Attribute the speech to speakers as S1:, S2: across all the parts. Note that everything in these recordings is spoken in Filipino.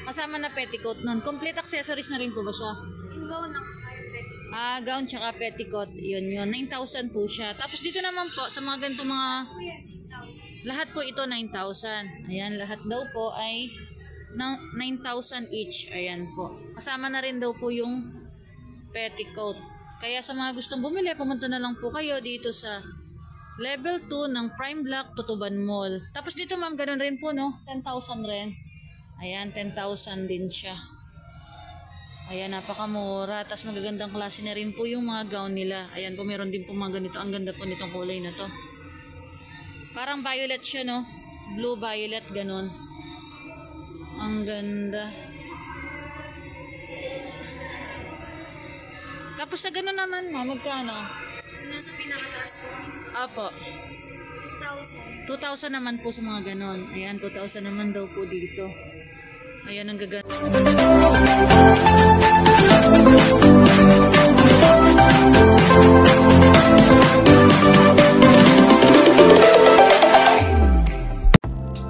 S1: Kasama na petticoat nun. Complete accessories na rin po ba siya?
S2: Yung gown lang tsaka yung petticoat.
S1: Gown tsaka petticoat. Yun. 9,000 po siya. Tapos dito naman po, sa mga ganito mga...
S2: Kuya, 8,000.
S1: Lahat po ito 9,000. Ayan, lahat daw po ay 9,000 each. Ayan po. Kasama na rin daw po yung petticoat. Kaya sa mga gustong bumili, pumunta na lang po kayo dito sa level 2 ng Prime Block, Tutuban Mall. Tapos dito ma'am, ganun rin po no? 10,000 rin. Ayan, 10,000 din siya. Ayan, napakamura. Tapos magagandang klase na rin po yung mga gown nila. Ayan po, meron din po mga ganito. Ang ganda po nitong kulay na to. Parang violet siya no? Blue violet, ganun. Ang ganda. Tapos sa ganun naman ma'am, magkano?
S2: Nasa pinakataas po.
S1: Apo.
S2: 2,000.
S1: 2,000 naman po sa mga ganon. Ayan, 2,000 naman daw po dito. Ayan, ang gaganda.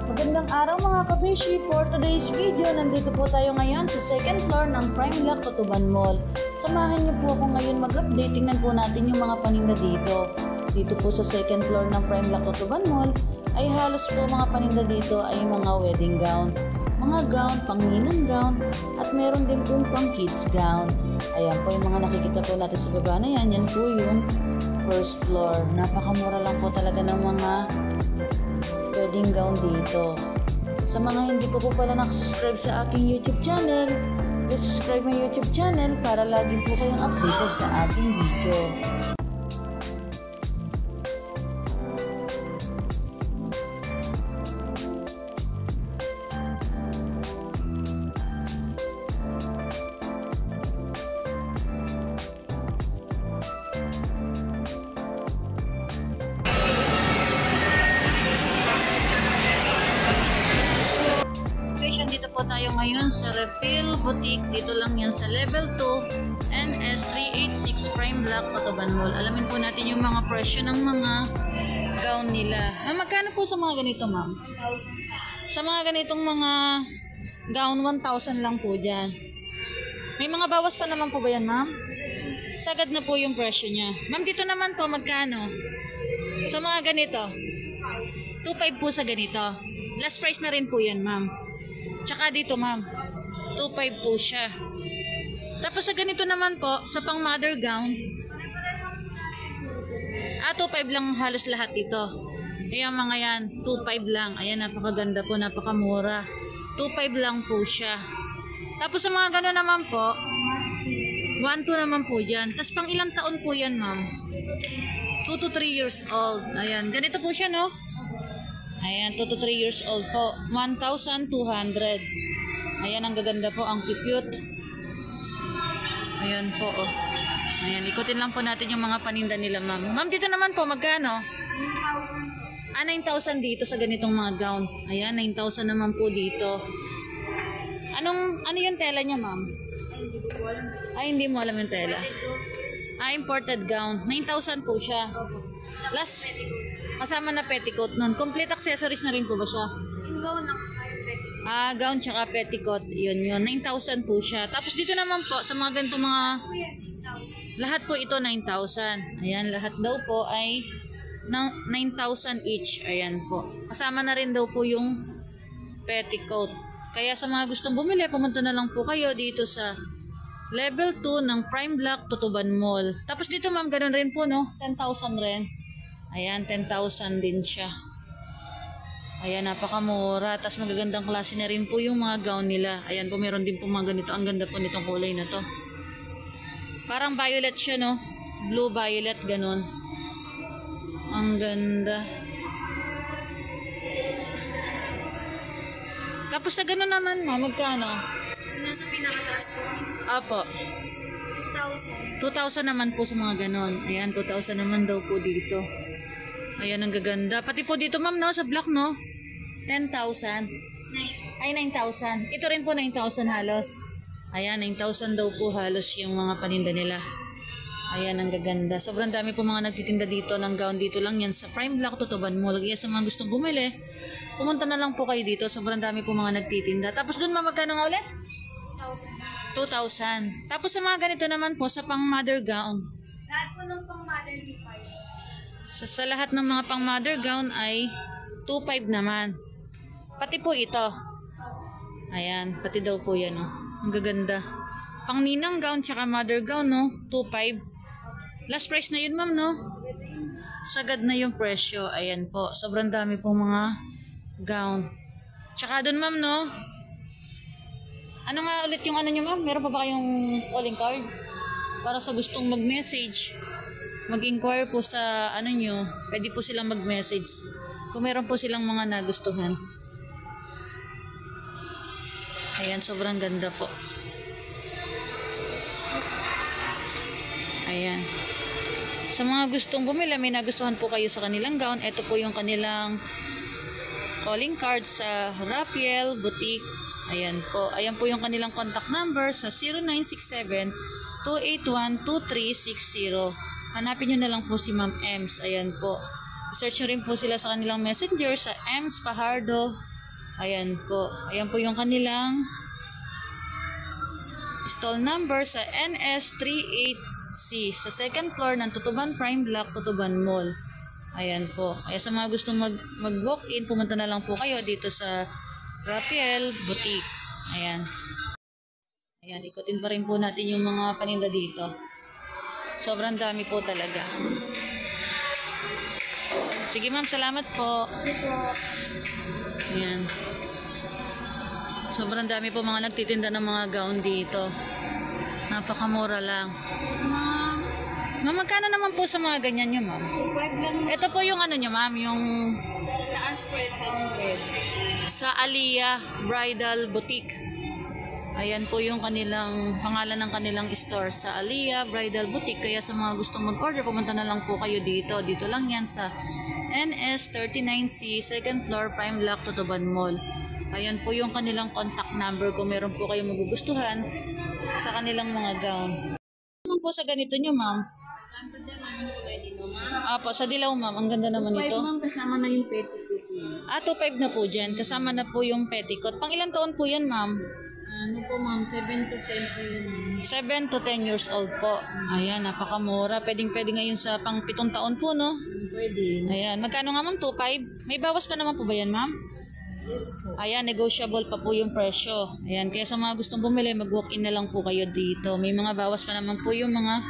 S1: Magandang araw mga kabeshi. For today's video, nandito po tayo ngayon sa second floor ng Prime Block, Tutuban Mall. Samahan niyo po ako ngayon mag-update. Tingnan po natin yung mga paninda dito. Dito po sa second floor ng Prime Block, Tutuban Mall ay halos po mga paninda dito ay mga wedding gown, mga gown, pangninang gown, at meron din pong pang kids gown. Ayan po yung mga nakikita po natin sa baba na yan. Yan po yung first floor. Napakamura lang po talaga ng mga wedding gown dito. Sa mga hindi po pala nakasubscribe sa aking YouTube channel, subscribe my YouTube channel para lagi po kayong updated sa aking video. Dito po tayo ngayon sa Refill Boutique. Dito lang yan sa level 2 NS386 Prime Block, Tutuban Mall. Alamin po natin yung mga presyo ng mga gown nila. Magkano po sa mga ganito ma'am? Sa mga ganitong mga gown, 1,000 lang po dyan. May mga bawas pa naman po ba yan ma'am? Sagad na po yung presyo niya. Ma'am, dito naman po magkano? Sa mga ganito, 2,500 po sa ganito. Last price na rin po yan ma'am. Tsaka dito ma'am, 2,500 po siya. Tapos sa ganito naman po, sa pang mother gown, 2,500 lang halos lahat dito. Ayan mga yan, 2,500 lang. Ayan, napakaganda po, napakamura. 2,500 lang po siya. Tapos sa mga gano'n naman po, 1,200 naman po dyan. Tapos pang ilang taon po yan ma'am? 2 to 3 years old. Ayan, ganito po siya no? Ayan, 2 to 3 years old po. 1,200. Ayan, ang gaganda po. Ang cute. Ayan po. Oh. Ayan, ikutin lang po natin yung mga paninda nila, ma'am. Ma'am, dito naman po, magkano? 9,000 dito sa ganitong mga gown. Ayan, 9,000 naman po dito. Ano yung tela niya, ma'am? Ay, hindi mo alam yung tela. Imported gown. 9,000 po siya. Last, kasama na petticoat nun. Complete accessories na rin po ba siya?
S2: Yung gown lang tsaka yung petticoat.
S1: Gown tsaka petticoat. Yun. 9,000 po siya. Tapos dito naman po, sa mga ganito mga...
S2: Kuya, 8,000.
S1: Lahat po ito 9,000. Ayan, lahat daw po ay 9,000 each. Ayan po. Kasama na rin daw po yung petticoat. Kaya sa mga gustong bumili, pumunta na lang po kayo dito sa level 2 ng Prime Block, Tutuban Mall. Tapos dito ma'am, ganun rin po no? 10,000 rin. Ayan, 10,000 din siya. Ayan, napakamura. Tapos magagandang klase na rin po yung mga gown nila. Ayan po, meron din po mga ganito. Ang ganda po nitong kulay na to. Parang violet siya no? Blue violet, ganun. Ang ganda. Tapos sa ganun naman ma'am, magkano?
S2: Nasa pinakataas po.
S1: Apo.
S2: 2,000.
S1: 2,000 naman po sa mga ganon. Ayan, 2,000 naman daw po dito. Ayan, ang gaganda. Pati po dito ma'am no, sa black no? 10,000. Ay, 9,000. Ito rin po 9,000 halos. Ayan, 9,000 daw po halos yung mga paninda nila. Ayan, ang gaganda. Sobrang dami po mga nagtitinda dito ng gown. Dito lang yan sa Prime Block, Tutuban Mall. Kaya sa mga gustong bumili, pumunta na lang po kayo dito. Sobrang dami po mga nagtitinda. Tapos doon ma'am, magkano nga ulit? 2,000. Tapos sa mga ganito naman po, sa pang mother gown.
S2: Lahat po ng pang mother di pa yun.
S1: Sa lahat ng mga pang mother gown ay 2,500 naman. Pati po ito. Ayan, pati daw po yan. Oh. Ang gaganda. Pang ninang gown tsaka mother gown, no? 2,500. Last price na yun, ma'am, no? Sagad na yung presyo. Ayan po. Sobrang dami pong mga gown. Tsaka doon, ma'am, no? Ano nga ulit yung ano nyo, ma'am? Meron pa ba kayong calling card? Para sa gustong mag-message. Mag-inquire po sa ano nyo. Pwede po silang mag-message. Kung meron po silang mga nagustuhan. Ayan, sobrang ganda po. Ayan. Sa mga gustong bumili, may nagustuhan po kayo sa kanilang gown. Ito po yung kanilang calling card sa Rafael Boutique. Ayan po. Ayan po yung kanilang contact number sa 0967-281-2360. Hanapin nyo na lang po si Ma'am Ems. Ayan po. Search nyo rin po sila sa kanilang messenger sa Ems Pajardo. Ayan po. Ayan po yung kanilang stall number sa NS38C sa second floor ng Tutuban Prime Block, Tutuban Mall. Ayan po. Kaya sa mga gustong mag-walk-in, pumunta na lang po kayo dito sa Rafael Boutique. Ayan. Ayan, ikutin pa rin po natin yung mga paninda dito. Sobrang dami po talaga. Sige ma'am, salamat po. Ayan. Sobrang dami po mga nagtitinda ng mga gown dito. Napakamura lang. Ma'am, magkano naman po sa mga ganyan nyo, ma'am? Ito po yung ano nyo, ma'am, yung
S2: Taas po 800.
S1: sa Aliyah Bridal Boutique. Ayan po yung kanilang pangalan ng kanilang store sa Aliyah Bridal Boutique. Kaya sa mga gustong mag-order, pumunta na lang po kayo dito. Dito lang yan sa NS39C, second floor, Prime Block, Tutuban Mall. Ayan po yung kanilang contact number kung meron po kayong magugustuhan sa kanilang mga gown. Ano po sa ganito nyo, ma'am? Apo, sa dilaw, ma'am. Ang ganda naman ito.
S2: 5 ma'am, kasama na yung petticoat.
S1: 2,500 na po dyan. Kasama na po yung petticoat. Pang ilang taon po yan, ma'am?
S2: Ano po ma'am, 7 to 10 po yun.
S1: 7 to 10 years old po. Ayan, napakamura. Pwedeng-pwede ngayon sa pang 7 taon po, no?
S2: Pwede.
S1: Ayan, magkano nga, ma'am? 2,500? May bawas pa naman po ba yan, ma'am?
S2: Yes po.
S1: Ayan, negotiable pa po yung presyo. Ayan, kaya sa mga gustong bumili, mag-walk-in na lang po kayo dito. May mga bawas pa naman po yung mga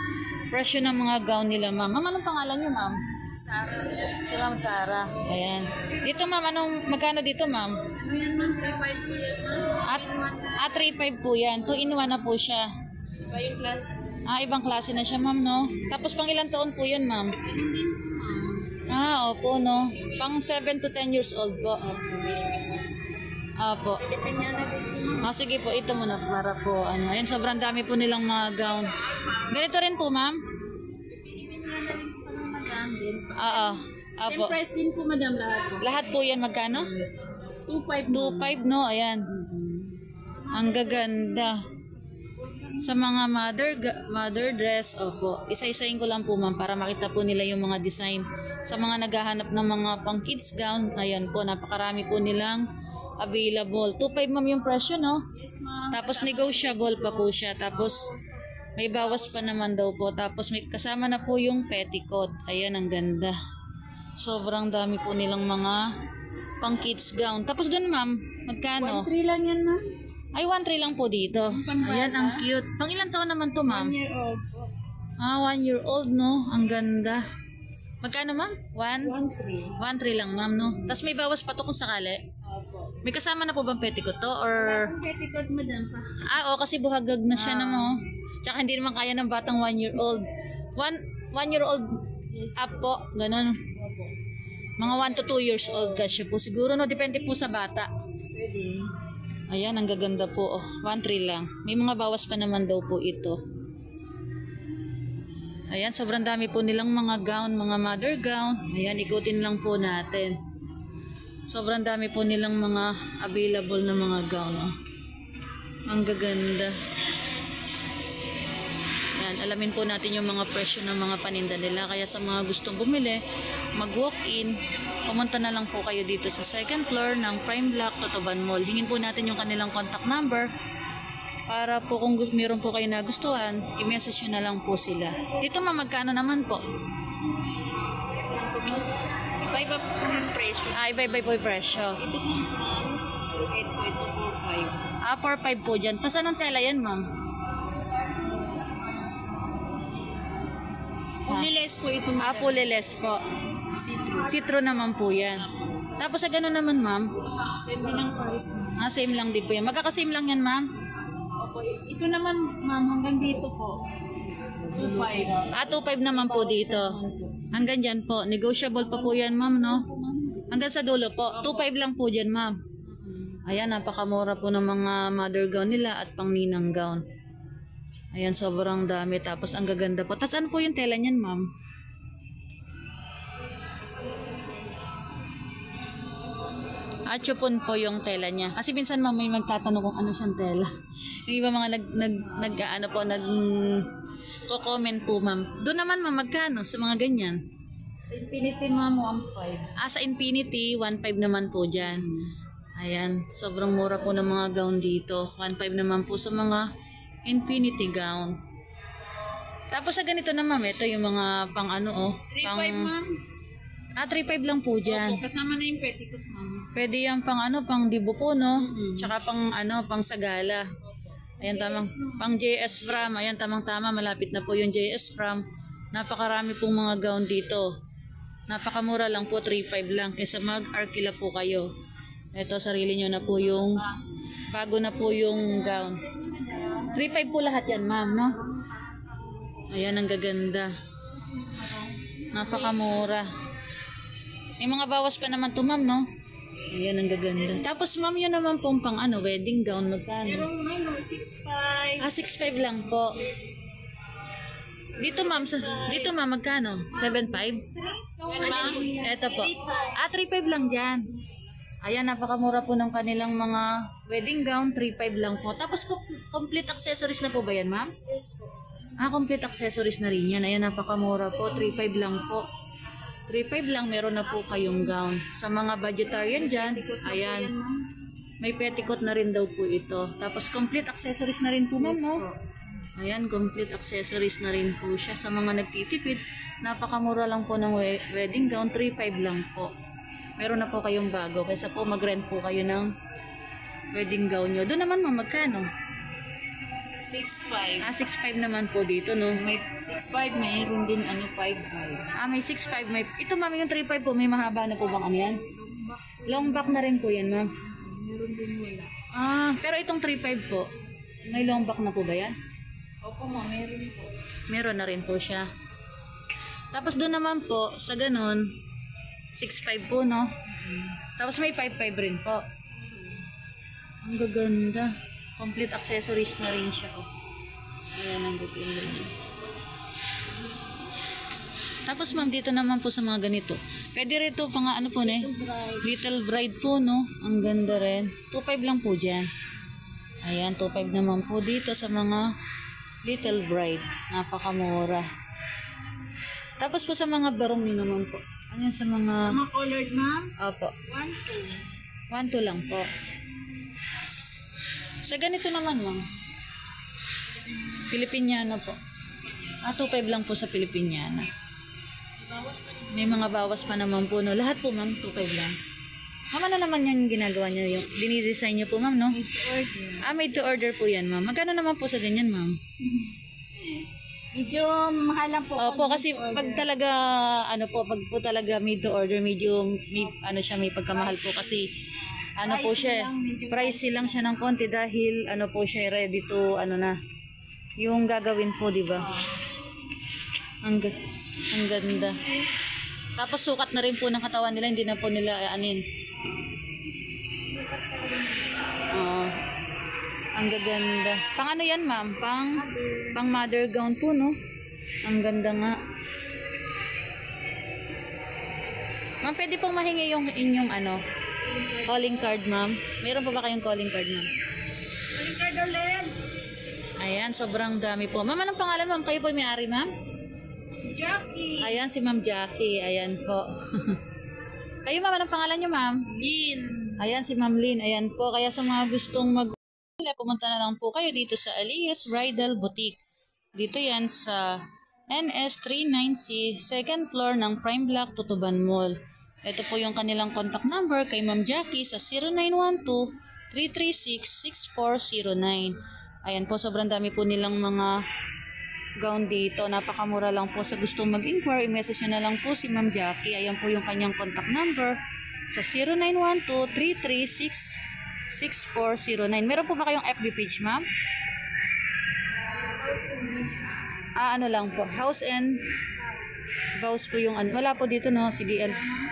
S1: presyo ng mga gown nila, ma'am. Ma'am, anong pangalan nyo, ma'am?
S2: Sarah.
S1: Si Ma'am Sarah. Ayan. Dito, ma'am, magkano dito, ma'am?
S2: Ano yan ma'am? 3.5 po yan ma'am.
S1: 3.5 po yan. 2-in-1 na po siya.
S2: Iba yung klase.
S1: Ibang klase na siya, ma'am, no? Tapos pang ilang taon po yun, ma'am? Opo, no? Pang 7 to 10 years old po. Opo. Sige po, ito muna para po, ano. Ayan, sobrang dami po nilang mga gown. Ganito rin po, ma'am? Oo.
S2: Same
S1: Opo.
S2: price din po madam lahat po.
S1: Lahat po yan, magkano?
S2: 2.5
S1: 2.5, no? Ayan. Ang gaganda. Sa mga mother dress, opo. Isa-isahin ko lang po, ma'am, para makita po nila yung mga design. Sa mga naghahanap ng mga pang kids gown, ayan po, napakarami po nilang available. 2.5, ma'am, yung presyo, no?
S2: Yes ma'am.
S1: Tapos negotiable pa po siya. Tapos may bawas pa naman daw po. Tapos may kasama na po yung petticoat. Ayan, ang ganda. Sobrang dami po nilang mga pang kids gown. Tapos dun, ma'am, magkano?
S2: 1.3 lang yan ma'am.
S1: Ay, 1.3 lang po dito. Ayan, ang cute. Pang ilang taon naman to, ma'am?
S2: 1 year old po.
S1: 1 year old, no? Ang ganda. Magkano, ma'am?
S2: 1.3.
S1: 1.3 lang, ma'am, no? Tapos may bawas pa to kung sakali.
S2: Opo.
S1: May kasama na po bang petticoat to? Or...
S2: Petticoat madam pa.
S1: Oo, kasi buhagag na siya na mo. Tsaka hindi naman kaya ng batang 1 year old. 1 year old
S2: Yes.
S1: up po, ganun.
S2: Opo.
S1: Mga 1 to 2 years old kasi po. Siguro, no? Depende po sa bata.
S2: Pwede.
S1: Ayan, ang gaganda po. 1.3 lang. May mga bawas pa naman daw po ito. Ayan, sobrang dami po nilang mga gown, mga mother gown. Ayan, ikutin lang po natin. Sobrang dami po nilang mga available na mga gown. Oh. Ang gaganda. Ayan, alamin po natin yung mga presyo ng mga paninda nila. Kaya sa mga gustong bumili, mag-walk-in, pumunta na lang po kayo dito sa second floor ng Prime Block, Totoban Mall. Hingin po natin yung kanilang contact number para po kung meron po kayo nagustuhan, i-message nyo na lang po sila. Dito ma'am, magkano naman po?
S2: Iba-iba po yung presyo.
S1: Iba-iba po yung presyo.
S2: Ito 4.5.
S1: 4.5 po dyan. Tapos anong tela yan ma'am?
S2: Puliles po ito.
S1: Puliles po. Citro naman po yan. Tapos sa gano'n naman ma'am?
S2: Same din ang price.
S1: Same lang din po yan. Magkakasame lang yan ma'am?
S2: Opo. Ito naman ma'am, hanggang dito po. 2.5.
S1: 2.5 naman po dito. Hanggang dyan po. Negotiable pa po yan ma'am, no? Hanggang sa dulo po. 2.5 lang po dyan ma'am. Ayan, napakamura po ng mga mother gown nila at pang ninang gown. Ayan, sobrang dami. Tapos ang gaganda po. Tapos ano po yung tela niyan ma'am? Chupon po yung tela niya. Kasi minsan ma'am may magtatanong kung ano siyang tela. Yung iba mga nag-comment po ma'am. Doon naman ma'am, magkano sa mga ganyan?
S2: Sa Infinity ma'am, 1.5.
S1: Sa Infinity, 1.5 naman po dyan. Ayan, sobrang mura po ng mga gown dito. 1.5 naman po sa mga Infinity gown. Tapos sa ganito na ma'am, ito yung mga pang ano
S2: 3.5 ma'am.
S1: 3.5 lang po dyan.
S2: Opo, kasama na yung petticoat ma'am.
S1: Pwede yan pang pang dibo po, no? Tsaka pang pang sagala. Ayan, tamang, pang JS Pram. Ayan, tamang-tama, malapit na po yung JS Pram. Napakarami pong mga gown dito. Napakamura lang po, 3.5 lang. Kaysa mag-arkila po kayo. Ito, sarili nyo na po yung, bago na po yung gown. 3.5 po lahat yan, ma'am, no? Ayan, ang gaganda. Napakamura. May mga bawas pa naman to, ma'am, no? Ayan, ang gaganda. Tapos, ma'am, yun naman pong pang wedding gown, magkano?
S2: Pero ma'am, 6.5.
S1: 6.5 lang po. Dito, ma'am, magkano? 7.5?
S2: Ma'am,
S1: Ito po. 3.5 lang dyan. Ayan, napakamura po ng kanilang mga wedding gown. 3.5 lang po. Tapos, complete accessories na po ba yan, ma'am?
S2: yes po.
S1: Complete accessories na rin yan. Ayan, napakamura po. 3.5 lang po. 3.5 lang, meron na po kayong gown. Sa mga vegetarian dyan, ayan, may petticoat na rin daw po ito. Tapos, complete accessories na rin po, ma'am, no? Ayan, complete accessories na rin po siya. Sa mga nagtitipid, napakamura lang po ng wedding gown. 3.5 lang po. Meron na po kayong bago. Kaysa po mag-rent po kayo ng wedding gown nyo. Doon naman, ma'am, magkano?
S2: 6.5.
S1: 6.5 naman po dito, no?
S2: May 6.5, mayroon din 5.5.
S1: May 6.5. Ito, ma'am, yung 3.5 po, may mahaba na po bang ano yan? Long back na rin po yan, ma'am.
S2: Meron din wala.
S1: Pero itong 3.5 po, may long back na po ba yan?
S2: Opo ma'am, meron po.
S1: Meron na rin po siya. Tapos doon naman po, sa ganun, 6.5 po, no? Tapos may 5.5 rin po. Ang gaganda. Complete accessories na rin siya. Ayan, ang gaganda. Tapos ma'am, dito naman po sa mga ganito. Pwede rin ito, pang ano po, ne? Little Bride po, no? Ang ganda rin. 2.5 lang po dyan. Ayan, 2.5 naman po dito sa mga Little Bride. Napakamura. Tapos po sa mga barong nyo naman po. Ayan sa mga...
S2: Sa mga colored ma'am?
S1: Opo.
S2: 1.2.
S1: 1.2 lang po. Sa ganito naman, ma'am. Pilipiniana po. 2.5 lang po sa Pilipiniana. May mga bawas pa naman po, no? Lahat po, ma'am, 2.5 lang. Ma'am, ano naman yung ginagawa niya? Yung dinidesign niyo po, ma'am, no?
S2: Made to order.
S1: Made to order po yan, ma'am. Magkano naman po sa ganyan, ma'am?
S2: Medyo mahal lang po.
S1: Opo, kasi pag talaga, pag po talaga made to order, medyo, may pagkamahal po kasi, po siya, pricey lang siya ng konti dahil, po siya, ready to, yung gagawin po, di ba? Ang ganda. Tapos sukat na rin po ng katawan nila, hindi na po nila aanin. Ang gaganda. Pang ano yan, ma'am? Pang mother gown po, no? Ang ganda nga. Ma'am, pwede pong mahingi yung inyong calling card, ma'am. Meron pa ba kayong calling card, ma'am?
S2: Calling card ulit.
S1: Ayan, sobrang dami po. Ma'am, anong pangalan, ma'am? Kayo po may-ari, ma'am?
S2: Jackie.
S1: Ayan si Ma'am Jackie. Ayan po. Kayo ma'am, anong pangalan niyo ma'am?
S2: Lin.
S1: Ayan si Ma'am Lynn. Ayan po. Kaya sa mga gustong pumunta na lang po kayo dito sa Alias Bridal Boutique. Dito yan sa NS 39C, second floor ng Prime Block, Tutuban Mall. Ito po yung kanilang contact number kay Ma'am Jackie sa 0912-336-6409. Ayan po, sobrang dami po nilang mga gown dito. Napakamura lang po. Sa gustong mag-inquire, i-message nyo na lang po si Ma'am Jackie. Ayan po yung kanyang contact number sa 0912-336-6409. Meron po ba kayong FB page, ma'am? Ano lang po. House and Vows po yung wala po dito, no? Sige,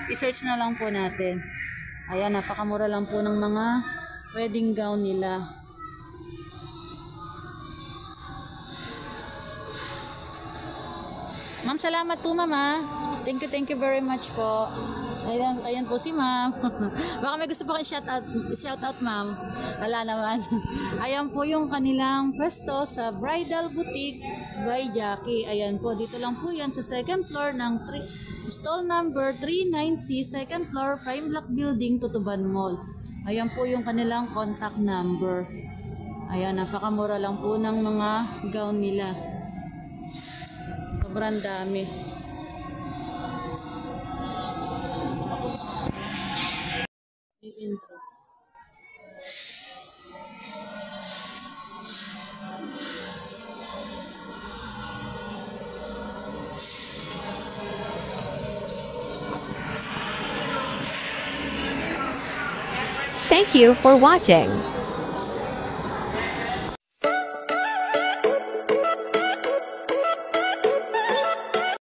S1: i-search na lang po natin. Ayan, napakamura lang po ng mga wedding gown nila. Ma'am, salamat po, mama. Thank you very much po. Ayan po si ma'am. Baka may gusto po kayo shout out ma'am. Wala naman. Ayan po yung kanilang pwesto sa Bridal Boutique by Jackie. Ayan po, dito lang po yan sa second floor ng stall number 39C, second floor, Prime Block Building, Tutuban Mall. Ayan po yung kanilang contact number. Ayan, napakamura lang po ng mga gown nila. Sobrang dami. Intro.
S3: Thank you for watching.